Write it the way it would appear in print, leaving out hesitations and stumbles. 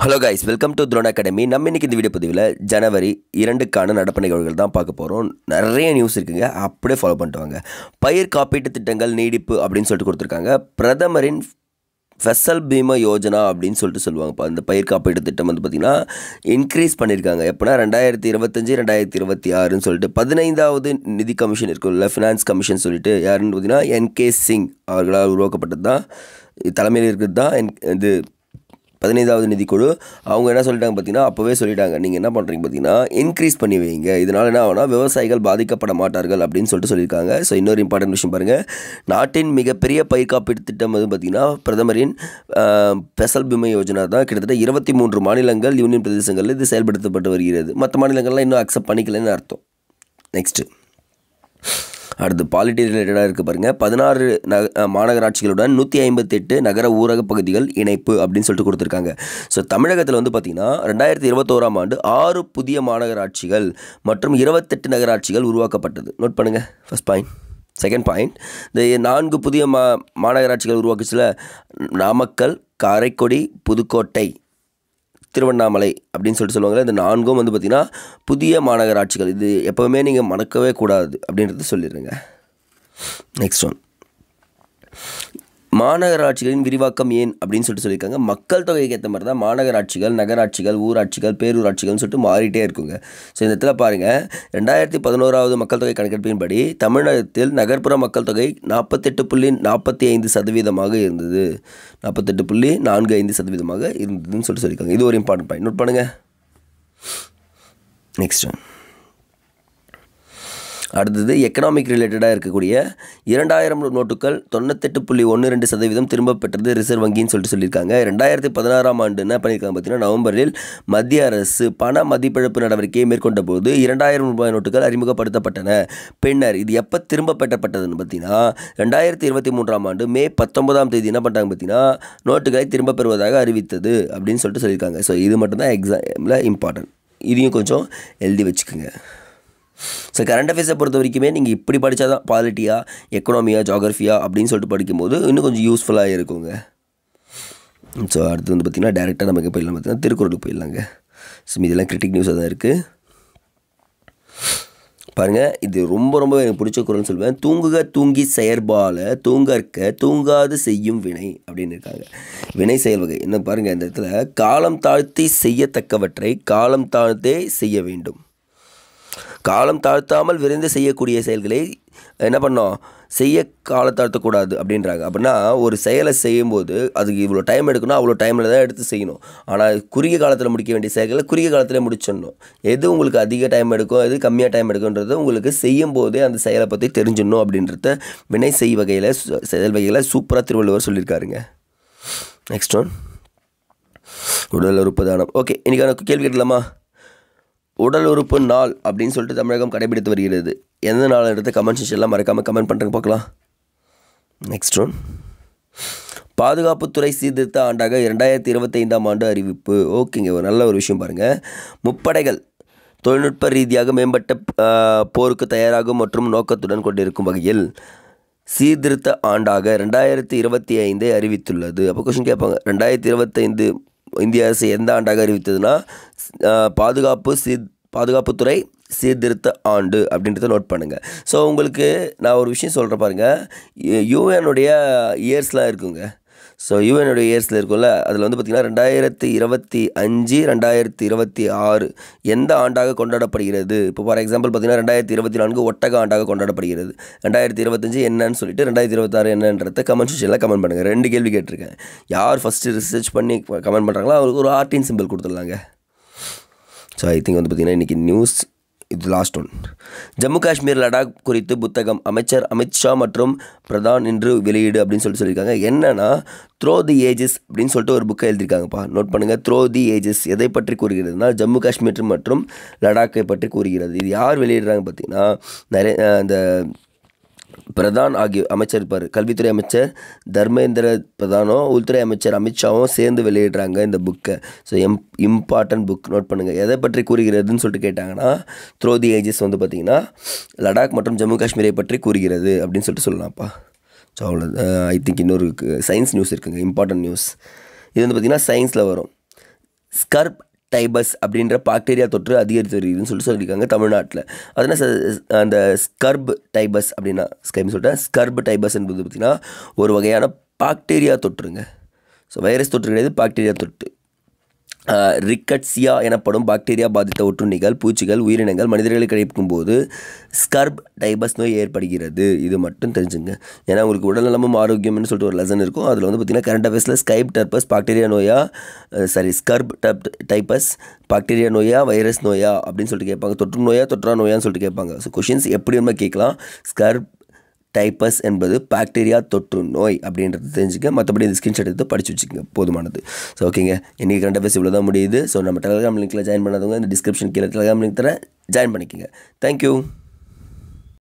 Hello guys, welcome to drone academy. நம்ம இன்றைக்கி இந்த வீடியோ பதிவில் ஜனவரி 2க்கான நடப்பு நிகழ்வுகள் தான் பார்க்க போகிறோம். நிறைய நியூஸ் இருக்குங்க, அப்படியே ஃபாலோ பண்ணிட்டு வாங்க. பயிர் காப்பீட்டு திட்டங்கள் நீடிப்பு அப்படின்னு சொல்லிட்டு கொடுத்துருக்காங்க. பிரதமரின் ஃபசல் பீமா யோஜனா அப்படின்னு சொல்லிட்டு சொல்லுவாங்கப்பா. இந்த பயிர் காப்பீட்டு திட்டம் வந்து பார்த்திங்கன்னா இன்க்ரீஸ் பண்ணியிருக்காங்க. எப்போனா 2025 2026ன்னு சொல்லிட்டு 15வது நிதி கமிஷன் இருக்குல்ல, ஃபினான்ஸ் கமிஷன் சொல்லிட்டு யாருன்னு பார்த்தீங்கன்னா NK சிங் அவர்களால் உருவாக்கப்பட்டது தான், தலைமையில் இருக்கிறது தான் இது 15வது நிதிக்குழு. அவங்க என்ன சொல்லிட்டாங்க பார்த்தீங்கன்னா, அப்போவே சொல்லிட்டாங்க, நீங்கள் என்ன பண்ணுறீங்க பார்த்தீங்கன்னா இன்க்ரீஸ் பண்ணி வைங்க, இதனால் என்ன ஆகுனா விவசாயிகள் பாதிக்கப்பட மாட்டார்கள் அப்படின்னு சொல்லிட்டு சொல்லியிருக்காங்க. ஸோ இன்னொரு இம்பார்ட்டன்ட் விஷயம் பாருங்கள், நாட்டின் மிகப்பெரிய பயிர் காப்பீட்டு திட்டம் வந்து பார்த்திங்கன்னா பிரதமரின் ஃபசல் பீமா யோஜனா தான். கிட்டத்தட்ட 23 மாநிலங்கள் யூனியன் பிரதேசங்களில் இது செயல்படுத்தப்பட்டு வருகிறது. மற்ற மாநிலங்கள்லாம் இன்னும் அக்செப்ட் பண்ணிக்கலன்னு அர்த்தம். நெக்ஸ்ட்டு அடுத்து பாலிட்டி ரிலேட்டடாக இருக்குது பாருங்கள். 16 மாநகராட்சிகளுடன் 158 நகர ஊரக பகுதிகள் இணைப்பு அப்படின்னு சொல்லிட்டு கொடுத்துருக்காங்க. ஸோ தமிழகத்தில் வந்து பார்த்திங்கன்னா 2021ஆம் ஆண்டு 6 புதிய மாநகராட்சிகள் மற்றும் 28 நகராட்சிகள் உருவாக்கப்பட்டது. நோட் பண்ணுங்கள், ஃபர்ஸ்ட் பாயிண்ட். செகண்ட் பாயிண்ட், இந்த 4 புதிய மாநகராட்சிகள் உருவாக்குச்சுல, நாமக்கல், காரைக்குடி, புதுக்கோட்டை, திருவண்ணாமலை அப்படின்னு சொல்லிட்டு சொல்லுவாங்க. இந்த 4ம் வந்து பார்த்திங்கன்னா புதிய மாநகராட்சிகள். இது எப்போவுமே நீங்கள் மறக்கவே கூடாது அப்படின்றது சொல்லிடுங்க. நெக்ஸ்ட் ஒன், மாநகராட்சிகளின் விரிவாக்கம் ஏன் அப்படின்னு சொல்லிட்டு சொல்லியிருக்காங்க. மக்கள் தொகைக்கு ஏற்ற மாதிரி தான் மாநகராட்சிகள், நகராட்சிகள், ஊராட்சிகள், பேரூராட்சிகள்னு சொல்லிட்டு மாறிட்டே இருக்குங்க. ஸோ இந்த இடத்துல பாருங்கள், 2011வது மக்கள் தொகை கணக்கெடுப்பின்படி தமிழகத்தில் நகர்ப்புற மக்கள் தொகை 48.45% இருந்தது. 48.45% இருந்ததுன்னு சொல்லிட்டு சொல்லியிருக்காங்க. இது ஒரு இம்பார்ட்டன்ட் பாயிண்ட், நோட் பண்ணுங்கள். நெக்ஸ்ட் அடுத்தது எக்கனாமிக் ரிலேட்டடாக இருக்கக்கூடிய 2000 நோட்டுகள் 98.12% திரும்ப பெற்றது ரிசர்வ் வங்கின்னு சொல்லிட்டு சொல்லியிருக்காங்க. 2016ஆம் ஆண்டு என்ன பண்ணியிருக்காங்க பார்த்தீங்கன்னா, நவம்பரில் மத்திய அரசு பண மதிப்பிழப்பு நடவடிக்கையை மேற்கொண்ட போது 2000 ரூபாய் நோட்டுகள் அறிமுகப்படுத்தப்பட்டன. பின்னர் இது எப்போ திரும்ப பெற்றப்பட்டதுன்னு பார்த்தீங்கன்னா 2023ஆம் ஆண்டு மே 19ஆம் தேதி என்ன பண்ணிட்டாங்க பார்த்தீங்கன்னா நோட்டுகளை திரும்ப பெறுவதாக அறிவித்தது அப்படின்னு சொல்லிட்டு சொல்லியிருக்காங்க. ஸோ இது மட்டும்தான் எக்ஸாமில் இம்பார்ட்டன்ட், இதையும் கொஞ்சம் எழுதி வச்சுக்கோங்க. ஸோ கரண்ட் அஃபேர்ஸை பொறுத்த வரைக்குமே நீங்கள் இப்படி படித்தா தான் பாலிட்டியா, எக்கனாமியா, ஜாகிரஃபியா அப்படின்னு சொல்லிட்டு படிக்கும்போது இன்னும் கொஞ்சம் யூஸ்ஃபுல்லாக இருக்குங்க. ஸோ அடுத்து வந்து பார்த்திங்கன்னா டேரெக்டாக நமக்கு போயிடலாம், பார்த்தீங்கன்னா திருக்குறளுக்கு போயிடலாங்க. ஸோ இதெல்லாம் கிரிட்டிக் நியூஸாக தான் இருக்குது பாருங்கள். இது ரொம்ப எனக்கு பிடிச்ச குறள்னு சொல்லுவேன். தூங்குக தூங்கி செயற்பால தூங்கற்க தூங்காது செய்யும் வினை அப்படின்னு இருக்காங்க. வினை செயல் வகை என்ன பாருங்கள், இந்த இடத்துல காலம் தாழ்த்தி செய்யத்தக்கவற்றை காலம் தாழ்த்தே செய்ய வேண்டும். காலம் தாழ்த்தாமல் விரைந்து செய்யக்கூடிய செயல்களை என்ன பண்ணோம், செய்ய காலம் தாழ்த்தக்கூடாது அப்படின்றாங்க. அப்படின்னா ஒரு செயலை செய்யும்போது அதுக்கு இவ்வளோ டைம் எடுக்கணும், அவ்வளோ டைமில் தான் எடுத்து செய்யணும். ஆனால் குறுகிய காலத்தில் முடிக்க வேண்டிய செயல்களை குறுகிய காலத்தில் முடிச்சிடணும். எது உங்களுக்கு அதிக டைம் எடுக்கும், எது கம்மியாக டைம் எடுக்குன்றது உங்களுக்கு செய்யும் போதே அந்த செயலை பற்றி தெரிஞ்சிடணும் அப்படின்றத வினை செய் வகையில் செயல் வகையில் சூப்பராக திருவள்ளுவர் சொல்லியிருக்காருங்க. நெக்ஸ்ட் ஒன், உடல் உறுப்பு தானம். ஓகே, இன்றைக்கான கேள்வி கேட்கலாமா? உடல் உறுப்பு நாள் அப்படின்னு சொல்லிட்டு தமிழகம் கடைபிடித்து வருகிறது. எந்த நாள்ன்றது கமெண்ட் செக்ஷன்லாம் மறக்காமல் கமெண்ட் பண்ணுறேங்க, பார்க்கலாம். நெக்ஸ்ட் ஒன், பாதுகாப்புத்துறை சீர்திருத்த ஆண்டாக 2025ஆம் ஆண்டு அறிவிப்பு. ஓகேங்க, ஒரு நல்ல ஒரு விஷயம் பாருங்கள். முப்படைகள் தொழில்நுட்ப ரீதியாக மேம்பட்ட போருக்கு தயாராகும் மற்றும் நோக்கத்துடன் கொண்டிருக்கும் வகையில் சீர்திருத்த ஆண்டாக 2025 அறிவித்துள்ளது. அப்போ கொஸ்டின் கேட்பாங்க, 2025 இந்திய அரசு எந்த ஆண்டாக அறிவித்ததுன்னா பாதுகாப்புத்துறை சீர்திருத்த ஆண்டு அப்படின்றத நோட் பண்ணுங்கள். ஸோ உங்களுக்கு நான் ஒரு விஷயம் சொல்கிறேன் பாருங்கள், யூஎனுடைய இயர்ஸ்லாம் இருக்குங்க. ஸோ யூஎனுடைய இயர்ஸில் இருக்கும்ல, அதில் வந்து பார்த்திங்கன்னா 2025 2026 எந்த ஆண்டாக கொண்டாடப்படுகிறது. இப்போ ஃபார் எக்ஸாம்பிள் பார்த்திங்கன்னா 2024 ஒட்டக ஆண்டாக கொண்டாடப்படுகிறது. 2025 என்னன்னு சொல்லிட்டு 2026 என்னன்றதை கமெண்ட் செக்ஷனில் கமெண்ட் பண்ணுங்கள். 2 கேள்வி கேட்டிருக்கேன். யார் ஃபஸ்ட்டு ரிசர்ச் பண்ணி கமெண்ட் பண்ணுறாங்களோ அவங்களுக்கு ஒரு ஆர்டின் சிம்பிள் கொடுத்துடலாங்க. ஸோ ஐ திங்க் வந்து பார்த்திங்கன்னா இன்றைக்கி நியூஸ் இது லாஸ்ட் ஒன். ஜம்மு காஷ்மீர் லடாக் குறித்து புத்தகம் அமைச்சர் அமித்ஷா மற்றும் பிரதான் இன்று வெளியீடு அப்படின்னு சொல்லியிருக்காங்க. என்னன்னா த்ரோ தி ஏஜஸ் அப்படின்னு சொல்லிட்டு ஒரு புக்கை எழுதியிருக்காங்கப்பா. நோட் பண்ணுங்கள், த்ரோ தி ஏஜஸ் எதை பற்றி கூறுகிறதுனா ஜம்மு காஷ்மீர் மற்றும் லடாக்கை பற்றி கூறுகிறது. இது யார் வெளியிடுறாங்க பார்த்தீங்கன்னா நிறைய அந்த பிரதான் ஆகிய அமைச்சர் இருப்பார், கல்வித்துறை அமைச்சர் தர்மேந்திர பிரதானோ உள்துறை அமைச்சர் அமித்ஷாவும் சேர்ந்து வெளியிடுறாங்க இந்த புக்கை. ஸோ இம்பார்ட்டன்ட் புக், நோட் பண்ணுங்கள். எதை பற்றி கூறுகிறதுன்னு சொல்லிட்டு கேட்டாங்கன்னா த்ரோ தி ஏஜஸ் வந்து பார்த்திங்கன்னா லடாக் மற்றும் ஜம்மு காஷ்மீரை பற்றி கூறுகிறது அப்படின்னு சொல்லிட்டு சொல்லலாம்ப்பா. ஸோ அவ்வளோ. ஐ திங்க் இன்னொரு சயின்ஸ் நியூஸ் இருக்குங்க, இம்பார்ட்டன்ட் நியூஸ். இது வந்து பார்த்திங்கன்னா சயின்ஸில் வரும். ஸ்கர்ப் டைபஸ் அப்படின்ற பாக்டீரியா தொற்று அதிகரித்து வருகிறதுன்னு சொல்லியிருக்காங்க தமிழ்நாட்டில். அதனால் அந்த ஸ்கர்ப் டைபஸ் அப்படின்னா ஸ்கர்ப் டைபஸ் என்பது பார்த்திங்கன்னா ஒரு வகையான பாக்டீரியா தொற்றுங்க. ஸோ வைரஸ் தொற்று கிடையாது, பாக்டீரியா தொற்று. ரிக்கட்சியா எனப்படும் பாக்டீரியா பாதித்த ஒட்டுண்ணிகள், பூச்சிகள், உயிரினங்கள் மனிதர்களை கழிக்கும் போது ஸ்கர்ப் டைபஸ் நோய் ஏற்படுகிறது. இது மட்டும் தெரிஞ்சுங்க. ஏன்னா உங்களுக்கு உடல்நலமும் ஆரோக்கியம்னு சொல்லிட்டு ஒரு லெசன் இருக்கும். அதில் வந்து பார்த்திங்கன்னா கரண்ட் அஃபேர்ஸில் ஸ்கர்ப் டைபஸ் பாக்டீரியா நோயா வைரஸ் நோயா அப்படின்னு சொல்லிட்டு கேட்பாங்க. தொற்று நோயா தொற்றா நோயான்னு சொல்லிட்டு கேட்பாங்க. ஸோ கொஷின்ஸ் எப்படி வேணுமா கேட்கலாம். ஸ்கர்ப் டைபஸ் என்பது பாக்டீரியா தொற்று நோய் அப்படின்றது தெரிஞ்சுக்க. மற்றபடி இந்த ஸ்கிரீன்ஷாட் எடுத்து படித்து வச்சுக்கோங்க, போதுமானது. ஸோ ஓகேங்க, இன்றைக்கி கரண்ட் அஃபேர்ஸ் இவ்வளோ தான் முடியுது. ஸோ நம்ம டெலிகிராம் லிங்க்கில் ஜாயின் பண்ணாதவங்க இந்த டிஸ்கிரிப்ஷன் கீழே டெலிகிராம் லிங்க் தரேன், ஜாயின் பண்ணிக்கோங்க. தேங்க்யூ.